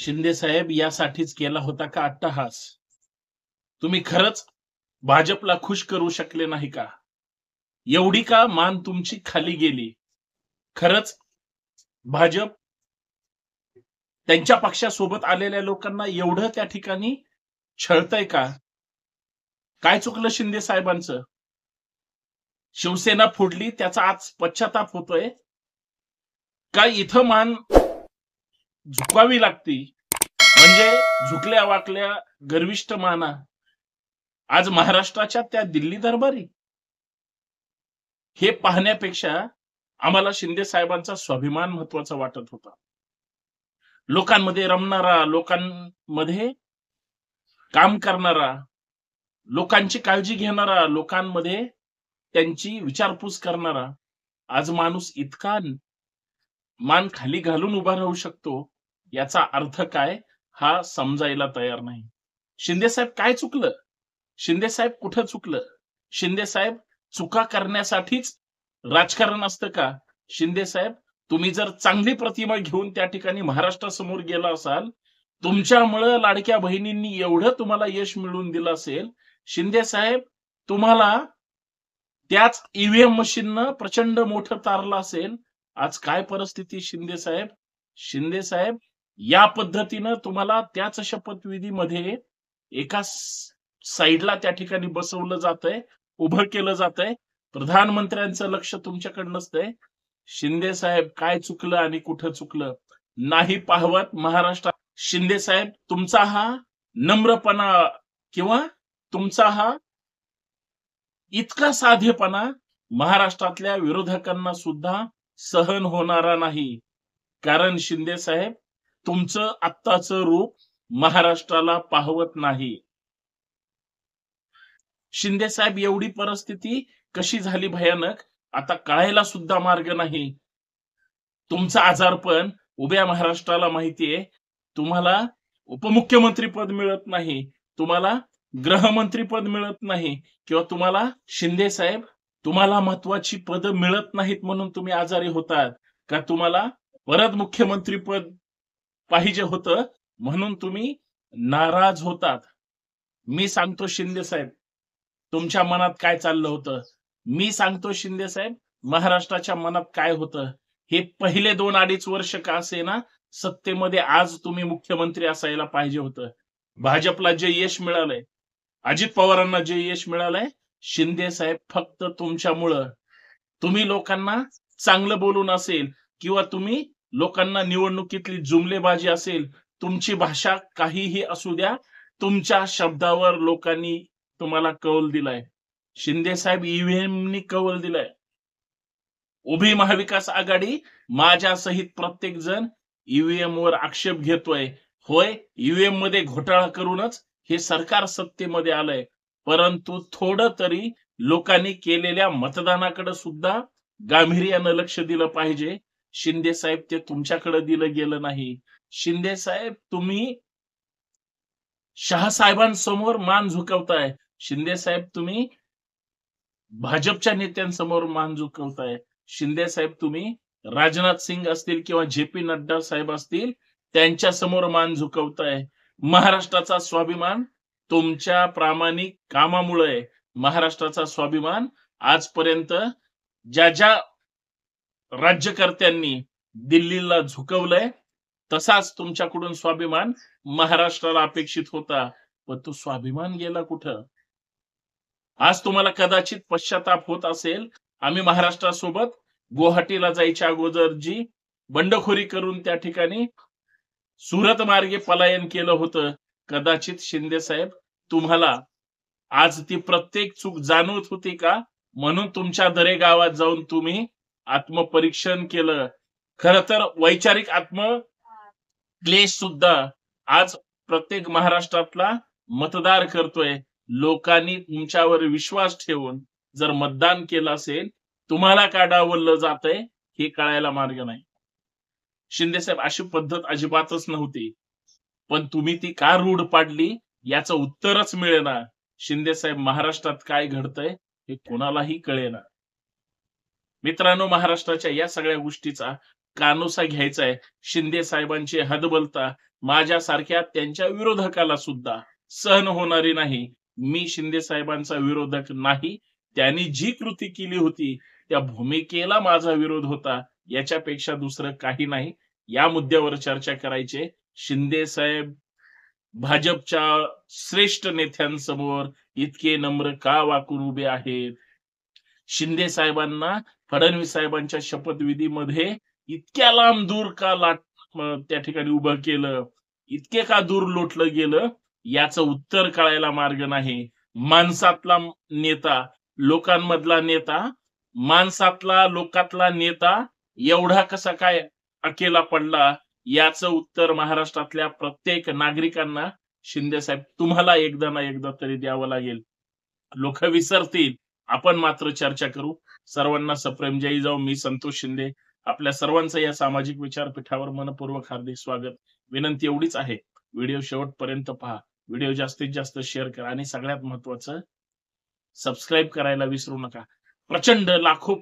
शिंदे साहेब यासाठीच केला होता का अट्टहास? तुम्ही खरंच भाजपला खुश करू शकले नाही का? एवढी का मान तुमची खाली गेली? खरंच भाजप त्यांच्या पक्षासोबत आलेल्या लोकांना एवढं त्या ठिकाणी छळतंय का? काय चुकलं शिंदे साहेबांचं? शिवसेना फोडली त्याचा आज पश्चाताप होतोय का? इथं मान झुकवावी लागती म्हणजे झुकल्या वाकल्या गर्विष्ठ माना आज महाराष्ट्राच्या त्या दिल्ली दरबारी? हे पाहण्यापेक्षा आम्हाला शिंदे साहेबांचा स्वाभिमान महत्वाचा वाटत होता. लोकांमध्ये रमणारा, लोकांमध्ये काम करणारा, लोकांची काळजी घेणारा, लोकांमध्ये त्यांची विचारपूस करणारा आज माणूस इतका मान खाली घालून उभा राहू शकतो याचा अर्थ काय हा समजायला तयार नाही. शिंदे साहेब काय चुकलं? शिंदे साहेब कुठं चुकलं? शिंदे साहेब चुका करण्यासाठीच राजकारण असतं का? शिंदे साहेब तुम्ही जर चांगली प्रतिमा घेऊन त्या ठिकाणी महाराष्ट्रासमोर गेला असाल, तुमच्यामुळे लाडक्या बहिणींनी एवढं तुम्हाला यश मिळवून दिलं असेल, शिंदे साहेब तुम्हाला त्याच ईव्हीएम मशीननं प्रचंड मोठं तारलं असेल, आज काय परिस्थिती शिंदे साहेब? शिंदे साहेब या पद्धतीनं तुम्हाला त्याच शपथविधीमध्ये एका साईडला त्या ठिकाणी बसवलं जातंय, उभं केलं जातंय. प्रधानमंत्र्यांचं लक्ष तुमच्याकडे नसतंय. शिंदे साहेब काय चुकलं आणि कुठं चुकलं नाही पाहवत महाराष्ट्रात. शिंदे साहेब तुमचा हा नम्रपणा किंवा तुमचा हा इतका साधेपणा महाराष्ट्रातल्या विरोधकांना सुद्धा सहन होणारा नाही. कारण शिंदे साहेब तुमचं आत्ताचं रूप महाराष्ट्राला पाहवत नाही. शिंदे साहेब एवढी परिस्थिती कशी झाली भयानक आता कळायला सुद्धा मार्ग नाही. तुमचं आजारपण उभ्या महाराष्ट्राला माहितीये. तुम्हाला उपमुख्यमंत्री पद मिळत नाही, तुम्हाला गृहमंत्री पद मिळत नाही किंवा तुम्हाला शिंदे साहेब तुम्हाला महत्वाची पद मिळत नाहीत म्हणून तुम्ही आजारी होतात का? तुम्हाला परत मुख्यमंत्री पद पाहिजे होतं म्हणून तुम्ही नाराज होतात. मी सांगतो शिंदे साहेब तुमच्या मनात काय चाललं होतं. मी सांगतो शिंदे साहेब महाराष्ट्राच्या मनात काय होतं. हे पहिले 2-2.5 वर्ष का असेना सत्तेमध्ये आज तुम्ही मुख्यमंत्री असायला पाहिजे होतं. भाजपला जे यश मिळालंय, अजित पवारांना जे यश मिळालंय, शिंदे साहेब फक्त तुमच्यामुळं. तुम्ही लोकांना चांगलं बोलून असेल किंवा तुम्ही लोकांना निवडणुकीतली जुमलेबाजी असेल, तुमची भाषा काहीही असू द्या, तुमच्या शब्दावर लोकांनी तुम्हाला कौल दिलाय. शिंदे साहेब ईव्हीएमनी कौल दिलाय. उभी महाविकास आघाडी माझ्या सहित प्रत्येक जण ईव्हीएम वर आक्षेप घेतोय. होय, ईव्हीएम मध्ये घोटाळा करूनच हे सरकार सत्तेमध्ये आलंय, परंतु थोडं तरी लोकांनी केलेल्या मतदानाकडे सुद्धा गांभीर्यानं लक्ष दिलं पाहिजे. शिंदे साहेब ते तुमच्याकडे दिलं गेलं नाही. शिंदे साहेब तुम्ही शहासाहेबांसमोर मान झुकवताय. शिंदे साहेब तुम्ही भाजपच्या नेत्यांसमोर मान झुकवताय. शिंदे साहेब तुम्ही राजनाथ सिंग असतील किंवा जे.पी. नड्डा साहेब असतील त्यांच्या समोर मान झुकवताय. महाराष्ट्राचा स्वाभिमान तुमच्या प्रामाणिक कामामुळे, महाराष्ट्राचा स्वाभिमान आजपर्यंत ज्या ज्या राज्यकर्त्यांनी दिल्लीला झुकवलंय तसाच तुमच्याकडून स्वाभिमान महाराष्ट्राला अपेक्षित होता, पण तो स्वाभिमान गेला कुठं? आज तुम्हाला कदाचित पश्चाताप होत असेल. आम्ही महाराष्ट्रासोबत गुवाहाटीला जायच्या अगोदर जी बंडखोरी करून त्या ठिकाणी सुरत मार्गे पलायन केलं होतं, कदाचित शिंदे साहेब तुम्हाला आज ती प्रत्येक चूक जाणवत होती का? म्हणून तुमच्या दरे गावात जाऊन तुम्ही आत्मपरीक्षण केलं. खर तर वैचारिक क्लेश सुद्धा आज प्रत्येक महाराष्ट्रातला मतदार करतोय. लोकांनी तुमच्यावर विश्वास ठेवून जर मतदान केलं असेल, तुम्हाला का डावललं जातंय हे कळायला मार्ग नाही. शिंदे साहेब अशी पद्धत अजिबातच नव्हती, पण तुम्ही ती का रूढ पाडली याचं उत्तरच मिळेना. शिंदे साहेब महाराष्ट्रात काय घडतंय हे कोणालाही कळेना. मित्रांनो, महाराष्ट्राच्या या सगळ्या गोष्टीचा कानोसा घ्यायचा आहे. शिंदे साहेबांची हतबलता माझ्यासारख्या त्यांच्या विरोधकाला सुद्धा सहन होणारी नाही. मी शिंदे साहेबांचा विरोधक नाही. त्यांनी जी कृती केली होती त्या भूमिकेला माझा विरोध होता. याच्यापेक्षा दुसरं काही नाही. या मुद्द्यावर चर्चा करायची. शिंदे साहेब भाजपच्या श्रेष्ठ नेत्यांसमोर इतके नम्र का वाकून उभे आहेत? शिंदे साहेबांना फडणवीस साहेबांच्या शपथविधीमध्ये इतक्या लांब दूर का त्या ठिकाणी उभं केलं, इतके का दूर लोटलं गेलं, याचं उत्तर कळायला मार्ग नाही. माणसातला नेता, लोकांमधला नेता, माणसातला लोकातला नेता एवढा कसा काय अकेला पडला, याचं उत्तर महाराष्ट्रातल्या प्रत्येक नागरिकांना शिंदे साहेब तुम्हाला एकदा ना एकदा तरी द्यावं लागेल. लोक विसरतील, आपण मात्र चर्चा करू. सर्वांना सप्रेम जय जाऊ. मी संतोष शिंदे आपल्या सर्वांचं या सामाजिक विचारपीठावर मनपूर्वक हार्दिक स्वागत. विनंती एवढीच आहे, व्हिडिओ शेवटपर्यंत पहा, व्हिडिओ जास्तीत जास्त शेअर करा आणि सगळ्यात महत्वाचं सबस्क्राईब करायला विसरू नका. प्रचंड लाखो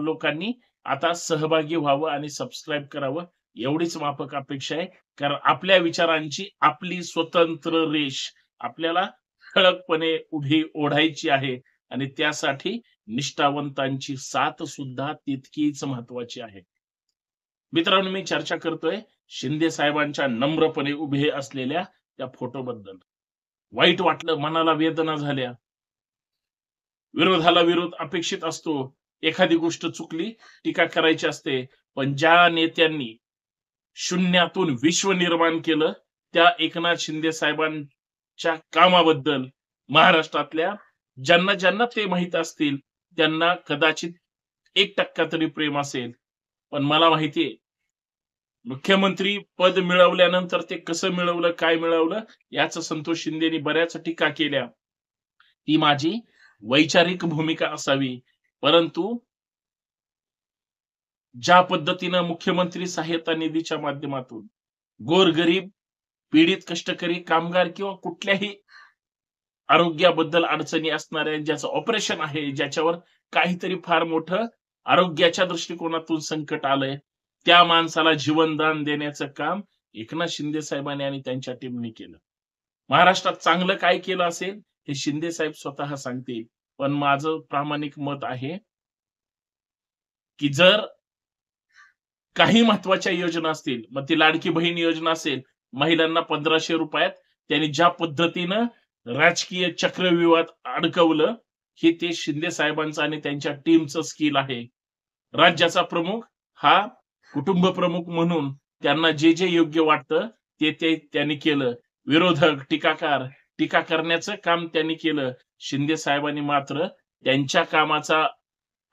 लोकांनी आता सहभागी व्हावं आणि सबस्क्राईब करावं एवढीच माफक अपेक्षा आहे. कारण आपल्या विचारांची आपली स्वतंत्र रेष आपल्याला ठळकपणे उभी ओढायची आहे आणि त्यासाठी निष्ठावंतांची साथ सुद्धा तितकीच महत्वाची आहे. मित्रांनो, मी चर्चा करतोय शिंदे साहेबांच्या नम्रपणे उभे असलेल्या त्या फोटो बद्दल. वाईट वाटलं, मनाला वेदना झाल्या. विरोधाला विरोध अपेक्षित असतो. एखादी गोष्ट चुकली टीका करायची असते, पण ज्या नेत्यांनी शून्यातून विश्व निर्माण केलं त्या एकनाथ शिंदे साहेबांच्या कामाबद्दल महाराष्ट्रातल्या ज्यांना ज्यांना ते माहित असतील त्यांना कदाचित 1% तरी प्रेम असेल. पण मला माहितीये, मुख्यमंत्री पद मिळवल्यानंतर ते कसं मिळवलं, काय मिळवलं, याच संतोष शिंदेनी बऱ्याच टीका केल्या. ती माझी वैचारिक भूमिका असावी. परंतु ज्या पद्धतीनं मुख्यमंत्री सहायता निधीच्या माध्यमातून गोरगरीब, पीडित, कष्टकरी, कामगार किंवा कुठल्याही आरोग्याबद्दल अडचणी असणाऱ्या, ज्याचं ऑपरेशन आहे, ज्याच्यावर काहीतरी फार मोठं आरोग्याच्या दृष्टिकोनातून संकट आलंय, त्या माणसाला जीवनदान देण्याचं काम एकनाथ शिंदे साहेबांनी आणि त्यांच्या टीमने केलं. महाराष्ट्रात चांगलं काय केलं असेल हे शिंदे साहेब स्वतः सांगतील. पण माझं प्रामाणिक मत आहे की जर काही महत्वाच्या योजना असतील, मग ती लाडकी बहीण योजना असेल, महिलांना 1500 रुपयात त्यांनी ज्या पद्धतीनं राजकीय चक्रव्यूहात अडकवलं, हे ते शिंदे साहेबांचं आणि त्यांच्या टीमचं स्किल आहे. राज्याचा प्रमुख हा कुटुंब प्रमुख म्हणून त्यांना जे जे योग्य वाटतं ते त्यांनी केलं. विरोधक, टीकाकार, टीका करण्याचं काम त्यांनी केलं. शिंदे साहेबांनी मात्र त्यांच्या कामाचा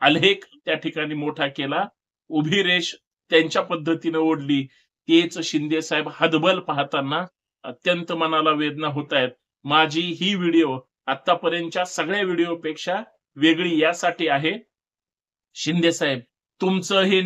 आलेख त्या ठिकाणी मोठा केला. उभी रेष त्यांच्या पद्धतीने ओढली. तेच शिंदे साहेब हतबल पाहताना अत्यंत मनाला वेदना होत आहेत. माझी ही व्हिडिओ आतापर्यंतच्या सगळ्या व्हिडिओपेक्षा वेगळी यासाठी आहे, शिंदे साहेब तुमचं हे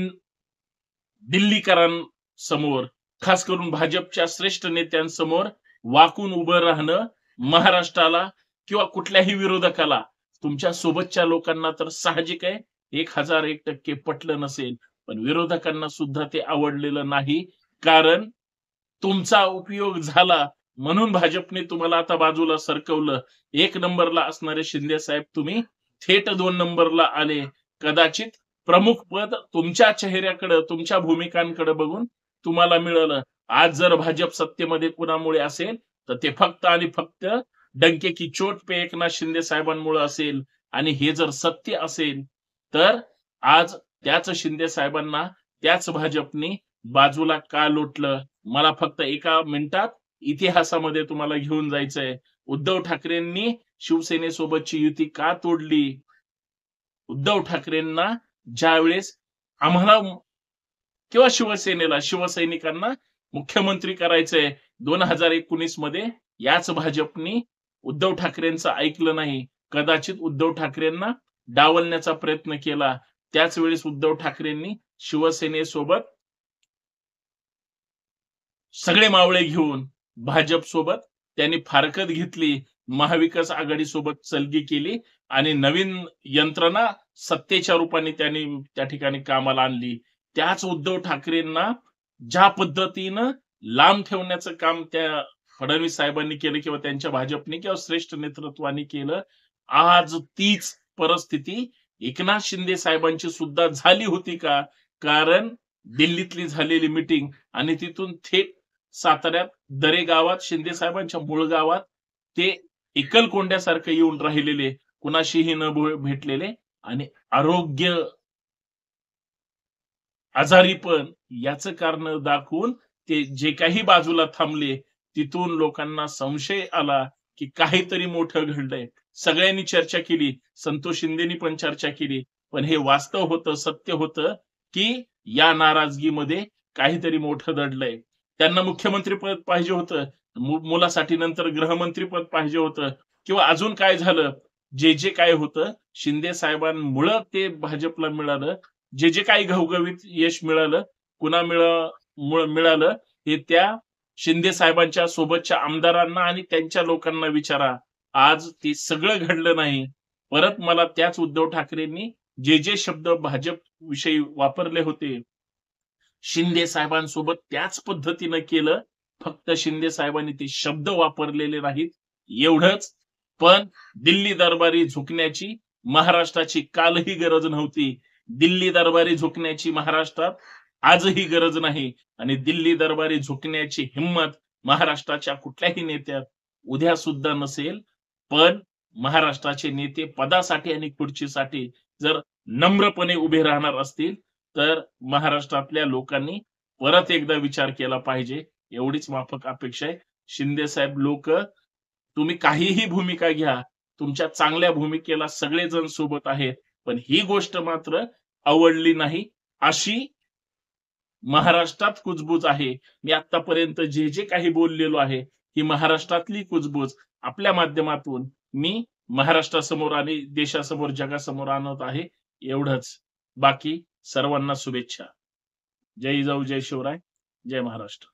दिल्लीकरांसमोर, खास करून भाजपच्या श्रेष्ठ नेत्यांसमोर वाकून उभं राहणं महाराष्ट्राला किंवा कुठल्याही विरोधकाला, तुमच्या सोबतच्या लोकांना तर साहजिक आहे 1001% पटलं नसेल, पण विरोधकांना सुद्धा ते आवडलेलं नाही. कारण तुमचा उपयोग झाला म्हणून भाजपने तुम्हाला आता बाजूला सरकवलं. 1 नंबरला असणारे शिंदे साहेब तुम्ही थेट 2 नंबरला आले. कदाचित प्रमुख पद तुमच्या चेहऱ्याकडे, तुमच्या भूमिकांकडे बघून तुम्हाला मिळालं. आज जर भाजप सत्तेमध्ये कुणामुळे असेल तर ते फक्त आणि फक्त डंके की चोट पे एकनाथ शिंदे साहेबांमुळे असेल. आणि हे जर सत्य असेल तर आज त्याच शिंदे साहेबांना, त्याच भाजपने बाजूला का लोटलं? मला फक्त एका मिनिटात इतिहासामध्ये तुम्हाला घेऊन जायचंय. उद्धव ठाकरेंनी शिवसेनेसोबतची युती का तोडली? उद्धव ठाकरेंना ज्यावेळेस आम्हाला किंवा शिवसेनेला, शिवसैनिकांना मुख्यमंत्री करायचंय 2019 मध्ये, याच भाजपनी उद्धव ठाकरेंचं ऐकलं नाही. कदाचित उद्धव ठाकरेंना डावलण्याचा प्रयत्न केला. त्याच वेळेस उद्धव ठाकरेंनी शिवसेनेसोबत सगळे मावळे घेऊन भाजप सोबत त्यांनी फारकत घेतली. महाविकास आघाडी सोबत सलगी केली आणि नवीन यंत्रणा सत्तेच्या रूपाने त्यांनी त्या ठिकाणी कामाला आणली. त्याच उद्धव ठाकरेंना ज्या पद्धतीनं लांब ठेवण्याचं काम त्या फडणवीस साहेबांनी केलं किंवा त्यांच्या भाजपने किंवा श्रेष्ठ नेतृत्वाने केलं, आज तीच परिस्थिती एकनाथ शिंदे साहेबांची सुद्धा झाली होती का? कारण दिल्लीतली झालेली मीटिंग आणि तिथून थेट साताऱ्यात दरे गावात शिंदे साहेबांच्या मूळ गावात ते एकलकोंड्यासारखं येऊन राहिलेले, कुणाशीही न भेटलेले आणि आरोग्य आजारीपण याचं कारण दाखवून ते जे काही बाजूला थांबले, तिथून लोकांना संशय आला, की काहीतरी मोठं घडलंय. सगळ्यांनी चर्चा केली. संतोष शिंदेनी पण चर्चा केली. पण हे वास्तव होतं, सत्य होतं, की या नाराजगीमध्ये काहीतरी मोठं दडलंय. त्यांना मुख्यमंत्रीपद पाहिजे होतं. मुलासाठी नंतर गृहमंत्रीपद पाहिजे होतं किंवा अजून काय झालं, जे काय होतं शिंदे साहेबांमुळं ते भाजपला मिळालं. जे काही घवघवीत यश मिळालं, कुणा मिळालं हे त्या शिंदे साहेबांच्या सोबतच्या आमदारांना आणि त्यांच्या लोकांना विचारा. आज ते सगळं घडलं नाही. परत मला त्याच उद्धव ठाकरेंनी जे शब्द भाजप विषयी वापरले होते, शिंदे साहेबांसोबत त्याच पद्धतीनं केलं. फक्त शिंदे साहेबांनी ते शब्द वापरलेले नाहीत एवढंच. पण दिल्ली दरबारी झुकण्याची महाराष्ट्राची कालही गरज नव्हती. दिल्ली दरबारी झुकण्याची महाराष्ट्रात आजही गरज नाही आणि दिल्ली दरबारी झुकण्याची हिंमत महाराष्ट्राच्या कुठल्याही नेत्यात उद्या सुद्धा नसेल. पण महाराष्ट्राचे नेते पदासाठी आणि खुर्चीसाठी जर नम्रपणे उभे राहणार असतील, तर महाराष्ट्रातल्या लोकांनी परत एकदा विचार केला पाहिजे. एवढीच माफक अपेक्षा आहे. शिंदे साहेब लोक, तुम्ही काहीही भूमिका घ्या, तुमच्या चांगल्या भूमिकेला सगळेजण सोबत आहेत. पण ही गोष्ट मात्र आवडली नाही. अशी महाराष्ट्रात कुजबूज आहे. मी आतापर्यंत जे काही बोललेलो आहे, ही महाराष्ट्रातली कुजबूज आपल्या माध्यमातून मी महाराष्ट्रासमोर आणि देशासमोर, जगासमोर आणत आहे. एवढंच. बाकी सर्वांना शुभेच्छा. जय जिजाऊ, जय शिवराय, जय महाराष्ट्र.